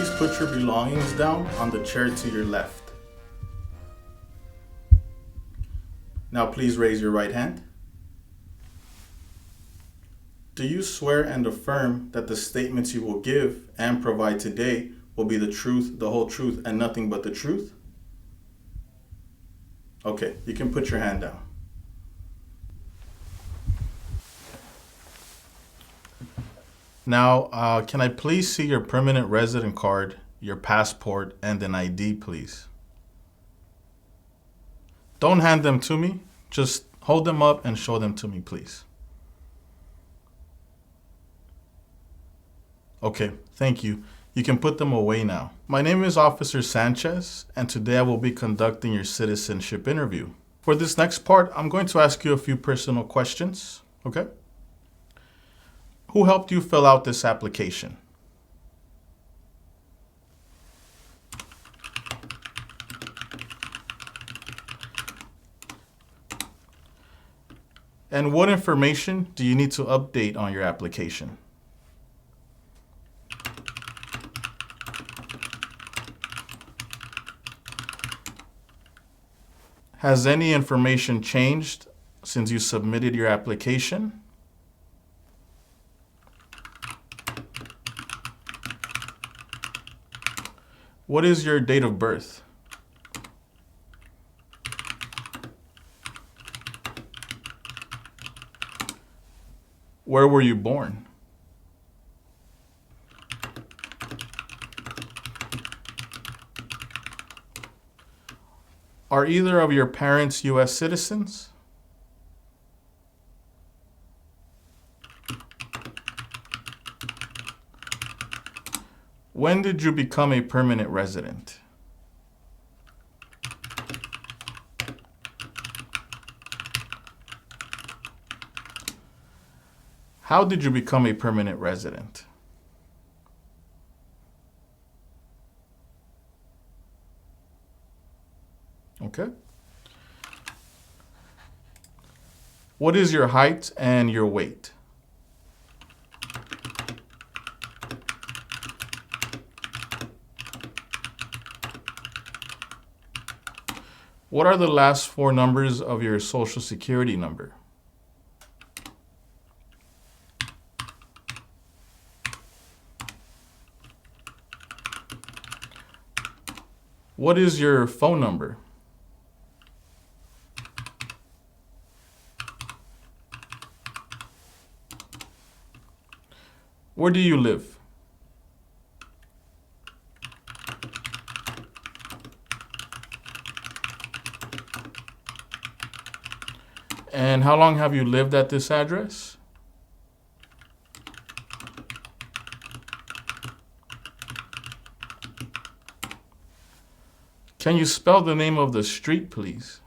please put your belongings down on the chair to your left? Now please raise your right hand. Do you swear and affirm that the statements you will give and provide today will be the truth, the whole truth, and nothing but the truth? Okay, you can put your hand down. Now, can I please see your permanent resident card, your passport, and an ID, please? Don't hand them to me. Just hold them up and show them to me, please. Okay, thank you. You can put them away now. My name is Officer Sanchez, and today I will be conducting your citizenship interview. For this next part, I'm going to ask you a few personal questions, okay? Who helped you fill out this application? And what information do you need to update on your application? Has any information changed since you submitted your application? What is your date of birth? Where were you born? Are either of your parents U.S. citizens? When did you become a permanent resident? How did you become a permanent resident? Okay. What is your height and your weight? What are the last four numbers of your Social Security number? What is your phone number? Where do you live? And how long have you lived at this address? Can you spell the name of the street, please?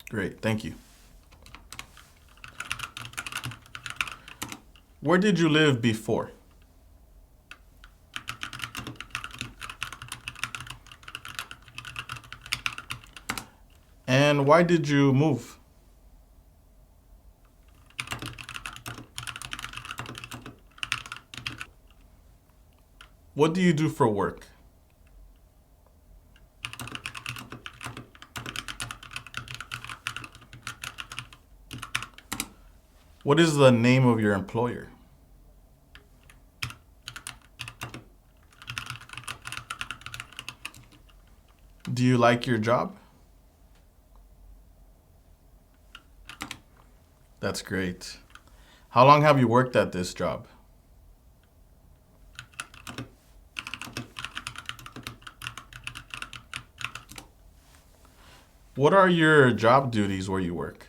Great, thank you. Where did you live before? And why did you move? What do you do for work? What is the name of your employer? Do you like your job? That's great. How long have you worked at this job? What are your job duties where you work?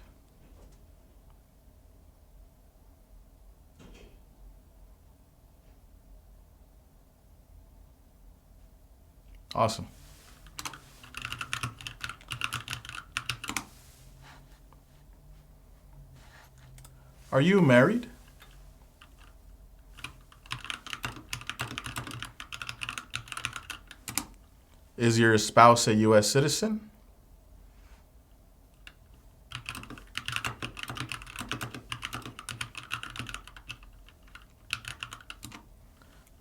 Awesome. Are you married? Is your spouse a U.S. citizen?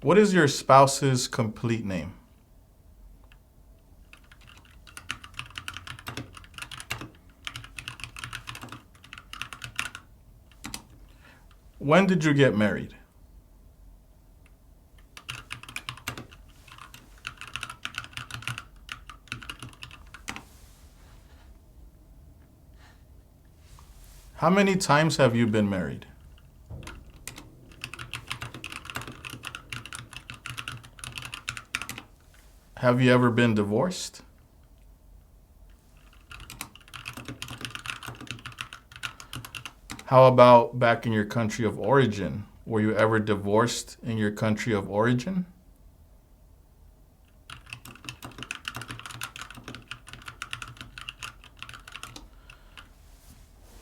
What is your spouse's complete name? When did you get married? How many times have you been married? Have you ever been divorced? How about back in your country of origin? Were you ever divorced in your country of origin?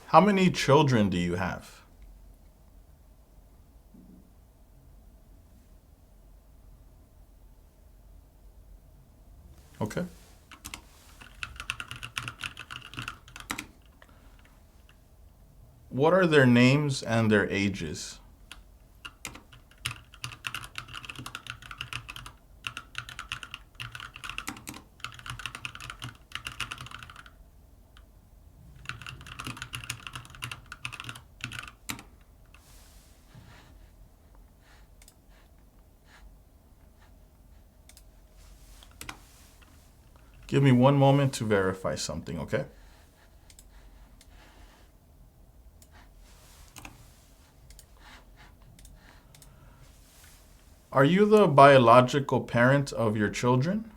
How many children do you have? Okay. What are their names and their ages? Give me one moment to verify something, okay? Are you the biological parent of your children?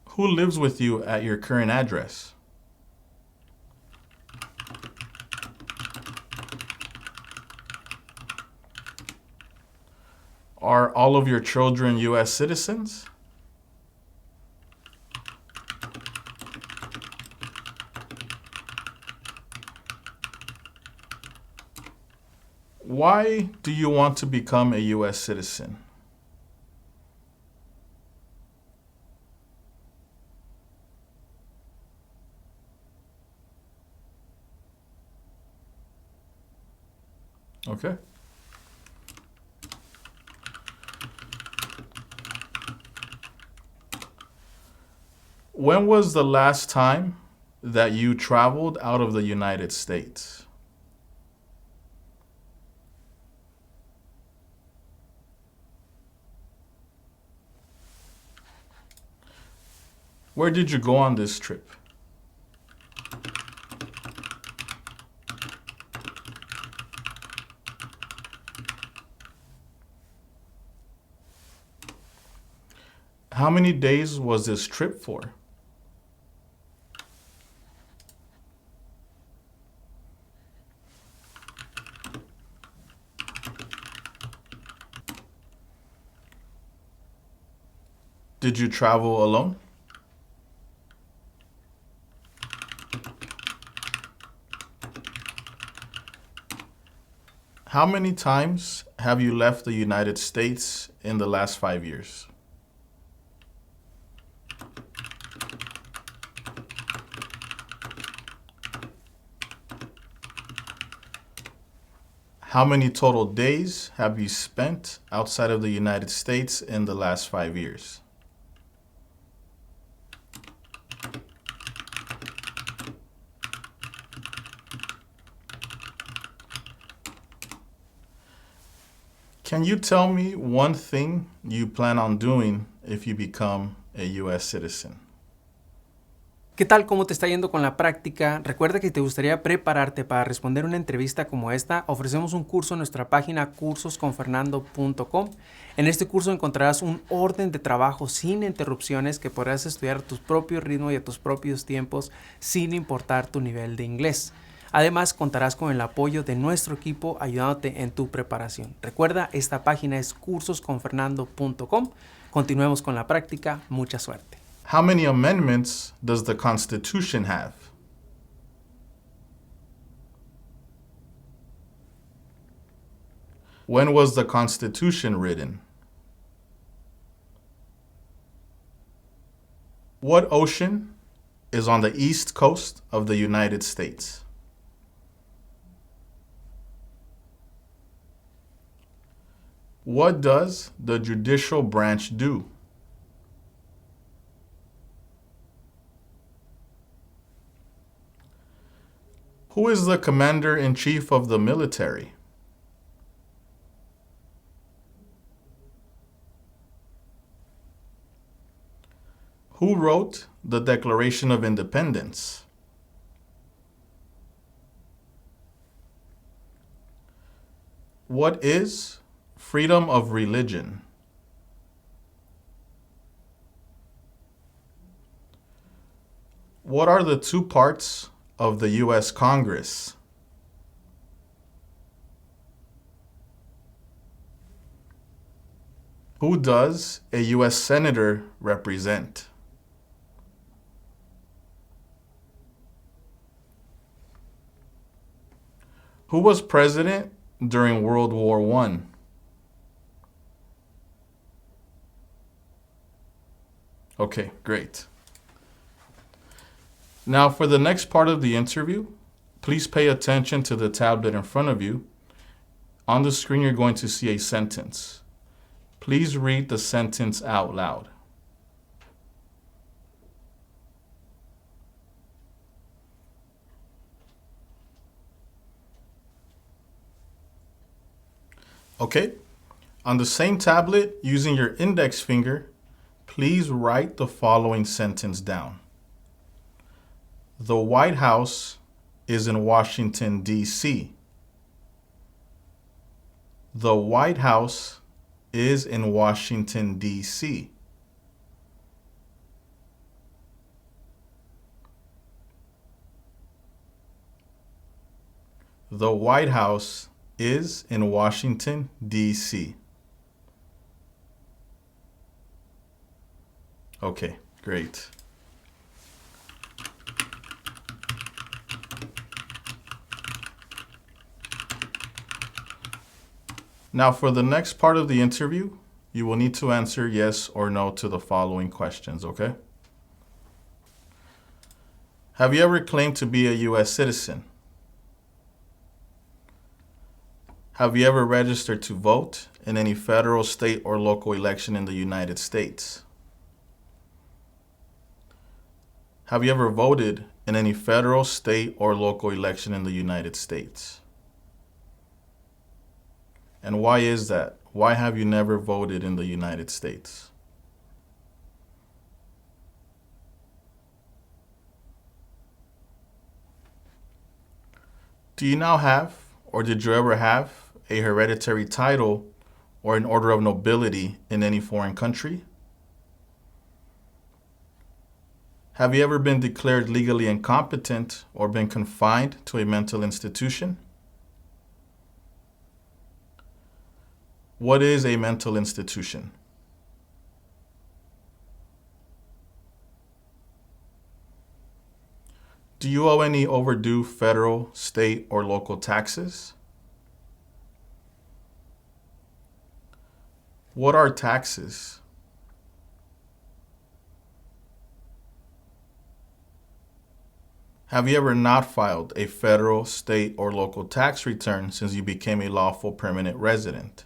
Who lives with you at your current address? Are all of your children U.S. citizens? Why do you want to become a U.S. citizen? Okay. When was the last time that you traveled out of the United States? Where did you go on this trip? How many days was this trip for? Did you travel alone? How many times have you left the United States in the last 5 years? How many total days have you spent outside of the United States in the last 5 years? Can you tell me one thing you plan on doing if you become a U.S. citizen? ¿Qué tal? ¿Cómo te está yendo con la práctica? Recuerda que si te gustaría prepararte para responder una entrevista como esta, ofrecemos un curso en nuestra página cursosconfernando.com. En este curso encontrarás un orden de trabajo sin interrupciones que podrás estudiar a tu propio ritmo y a tus propios tiempos sin importar tu nivel de inglés. Además, contarás con el apoyo de nuestro equipo ayudándote en tu preparación. Recuerda, esta página es cursosconfernando.com. Continuemos con la práctica. Mucha suerte. How many amendments does the Constitution have? When was the Constitution written? What ocean is on the east coast of the United States? What does the judicial branch do? Who is the commander-in-chief of the military? Who wrote the Declaration of Independence? What is freedom of religion? What are the two parts of the U.S. Congress? Who does a U.S. Senator represent? Who was president during World War I? Okay, great. Now for the next part of the interview, please pay attention to the tablet in front of you. On the screen, you're going to see a sentence. Please read the sentence out loud. Okay, on the same tablet, using your index finger, please write the following sentence down. The White House is in Washington, D.C. The White House is in Washington, D.C. The White House is in Washington, D.C. Okay, great. Now for the next part of the interview, you will need to answer yes or no to the following questions, okay? Have you ever claimed to be a U.S. citizen? Have you ever registered to vote in any federal, state, or local election in the United States? Have you ever voted in any federal, state, or local election in the United States? And why is that? Why have you never voted in the United States? Do you now have, or did you ever have, a hereditary title or an order of nobility in any foreign country? Have you ever been declared legally incompetent or been confined to a mental institution? What is a mental institution? Do you owe any overdue federal, state, or local taxes? What are taxes? Have you ever not filed a federal, state, or local tax return since you became a lawful permanent resident?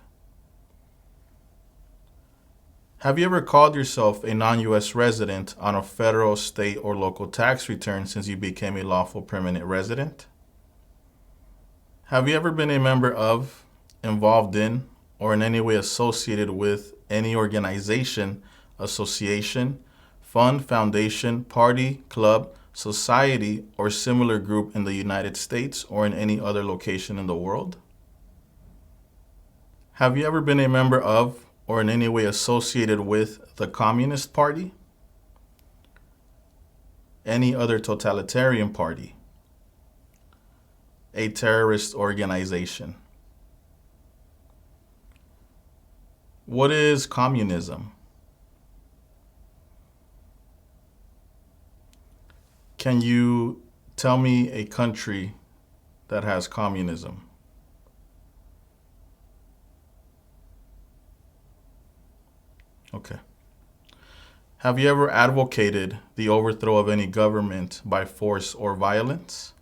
Have you ever called yourself a non-U.S. resident on a federal, state, or local tax return since you became a lawful permanent resident? Have you ever been a member of, involved in, or in any way associated with any organization, association, fund, foundation, party, club, society, or similar group in the United States or in any other location in the world? Have you ever been a member of, or in any way associated with, the Communist Party? Any other totalitarian party? A terrorist organization? What is communism? Can you tell me a country that has communism? Okay. Have you ever advocated the overthrow of any government by force or violence?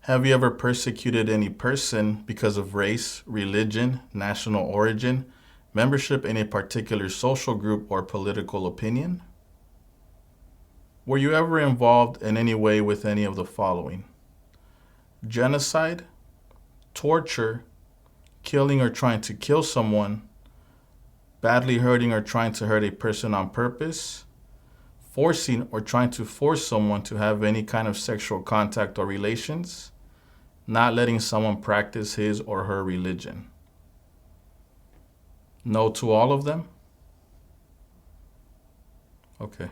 Have you ever persecuted any person because of race, religion, national origin, membership in a particular social group, or political opinion? Were you ever involved in any way with any of the following: genocide, torture, killing or trying to kill someone, badly hurting or trying to hurt a person on purpose, forcing or trying to force someone to have any kind of sexual contact or relations, not letting someone practice his or her religion? No to all of them? Okay.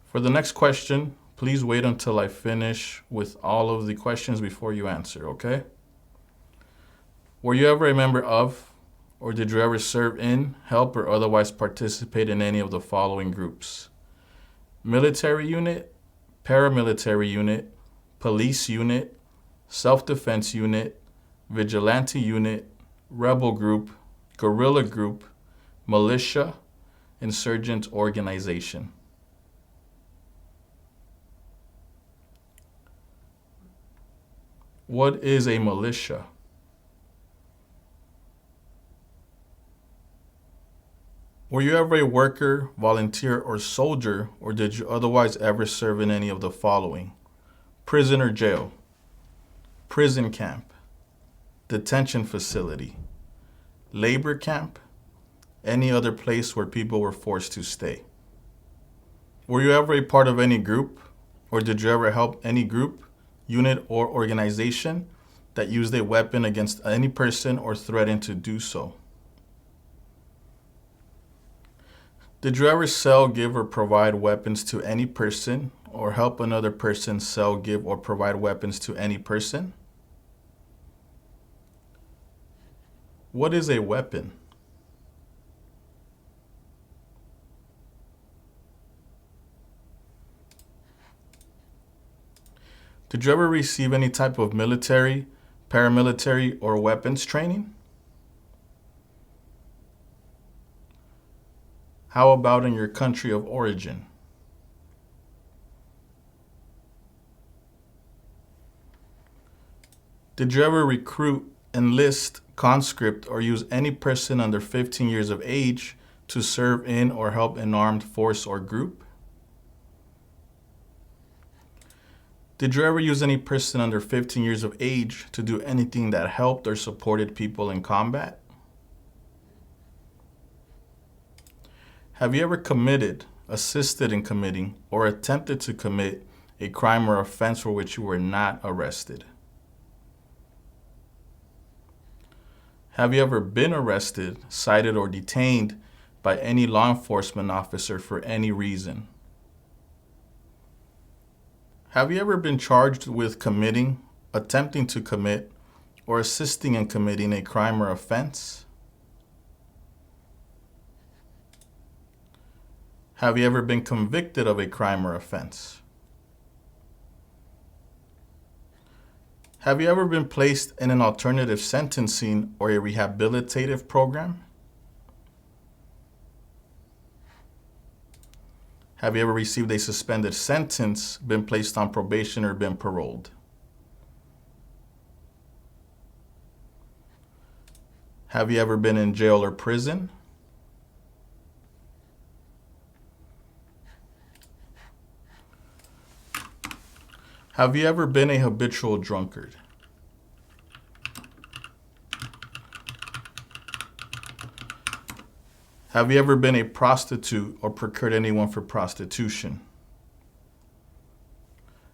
For the next question, please wait until I finish with all of the questions before you answer, okay? Were you ever a member of, or did you ever serve in, help, or otherwise participate in any of the following groups: military unit, paramilitary unit, police unit, self-defense unit, vigilante unit, rebel group, guerrilla group, militia, insurgent organization? What is a militia? Were you ever a worker, volunteer, or soldier, or did you otherwise ever serve in any of the following: prison or jail, prison camp, detention facility, labor camp, any other place where people were forced to stay? Were you ever a part of any group, or did you ever help any group, unit, or organization that used a weapon against any person or threatened to do so? Did you ever sell, give, or provide weapons to any person, or help another person sell, give, or provide weapons to any person? What is a weapon? Did you ever receive any type of military, paramilitary, or weapons training? How about in your country of origin? Did you ever recruit, enlist, conscript, or use any person under 15 years of age to serve in or help an armed force or group? Did you ever use any person under 15 years of age to do anything that helped or supported people in combat? Have you ever committed, assisted in committing, or attempted to commit a crime or offense for which you were not arrested? Have you ever been arrested, cited, or detained by any law enforcement officer for any reason? Have you ever been charged with committing, attempting to commit, or assisting in committing a crime or offense? Have you ever been convicted of a crime or offense? Have you ever been placed in an alternative sentencing or a rehabilitative program? Have you ever received a suspended sentence, been placed on probation, or been paroled? Have you ever been in jail or prison? Have you ever been a habitual drunkard? Have you ever been a prostitute or procured anyone for prostitution?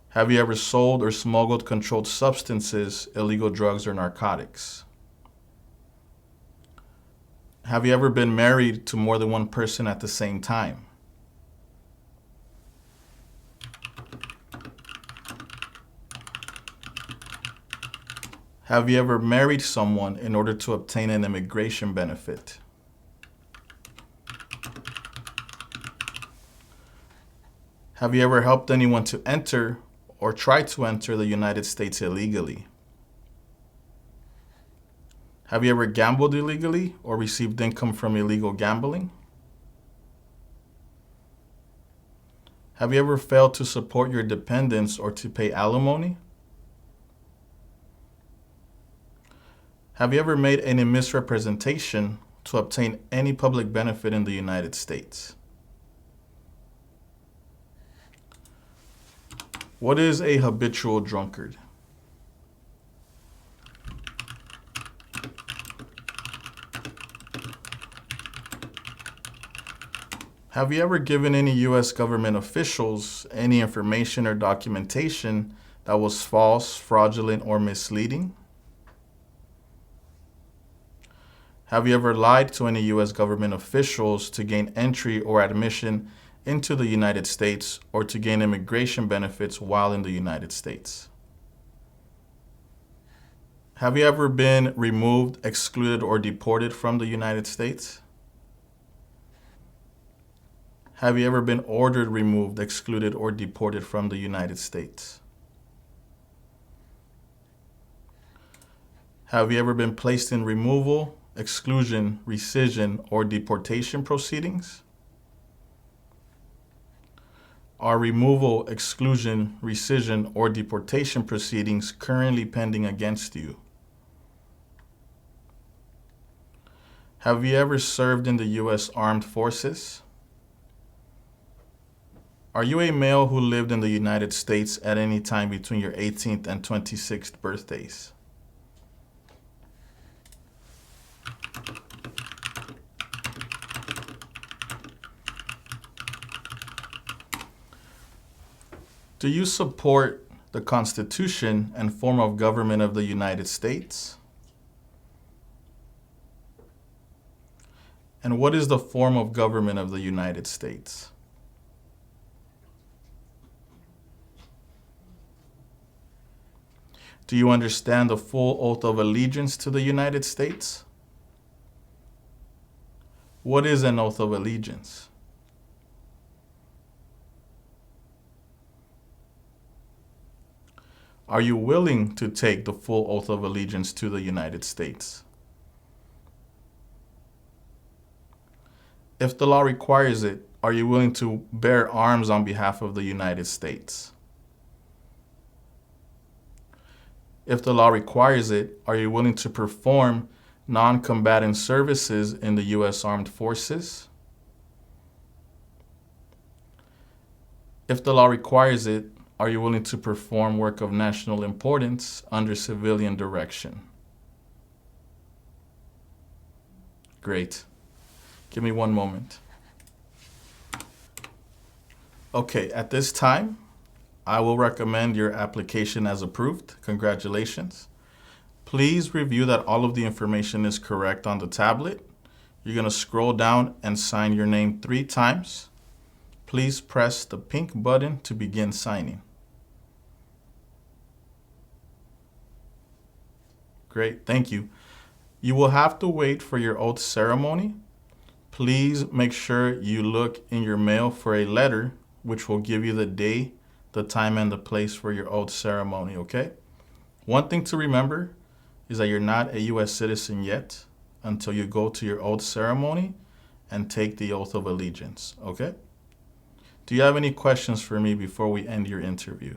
Have you ever sold or smuggled controlled substances, illegal drugs, or narcotics? Have you ever been married to more than one person at the same time? Have you ever married someone in order to obtain an immigration benefit? Have you ever helped anyone to enter or try to enter the United States illegally? Have you ever gambled illegally or received income from illegal gambling? Have you ever failed to support your dependents or to pay alimony? Have you ever made any misrepresentation to obtain any public benefit in the United States? What is a habitual drunkard? Have you ever given any U.S. government officials any information or documentation that was false, fraudulent, or misleading? Have you ever lied to any U.S. government officials to gain entry or admission into the United States or to gain immigration benefits while in the United States? Have you ever been removed, excluded, or deported from the United States? Have you ever been ordered removed, excluded, or deported from the United States? Have you ever been placed in removal, exclusion, rescission, or deportation proceedings? Are removal, exclusion, rescission, or deportation proceedings currently pending against you? Have you ever served in the U.S. Armed Forces? Are you a male who lived in the United States at any time between your 18th and 26th birthdays? Do you support the Constitution and form of government of the United States? And what is the form of government of the United States? Do you understand the full oath of allegiance to the United States? What is an oath of allegiance? Are you willing to take the full oath of allegiance to the United States? If the law requires it, are you willing to bear arms on behalf of the United States? If the law requires it, are you willing to perform non-combatant services in the U.S. Armed Forces? If the law requires it, are you willing to perform work of national importance under civilian direction? Great. Give me one moment. Okay, at this time, I will recommend your application as approved. Congratulations. Please review that all of the information is correct on the tablet. You're going to scroll down and sign your name 3 times. Please press the pink button to begin signing. Great, thank you. You will have to wait for your oath ceremony. Please make sure you look in your mail for a letter which will give you the day, the time, and the place for your oath ceremony, okay? One thing to remember is that you're not a U.S. citizen yet until you go to your oath ceremony and take the oath of allegiance, okay? Do you have any questions for me before we end your interview?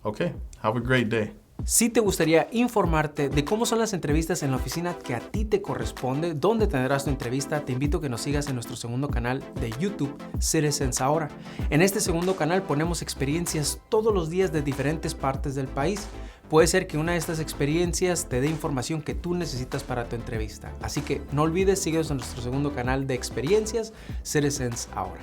Okay, have a great day. Si te gustaría informarte de cómo son las entrevistas en la oficina que a ti te corresponde, dónde tendrás tu entrevista, te invito a que nos sigas en nuestro segundo canal de YouTube, Citizens Ahora. En este segundo canal ponemos experiencias todos los días de diferentes partes del país. Puede ser que una de estas experiencias te dé información que tú necesitas para tu entrevista. Así que no olvides, síguenos en nuestro segundo canal de experiencias, Citizens Ahora.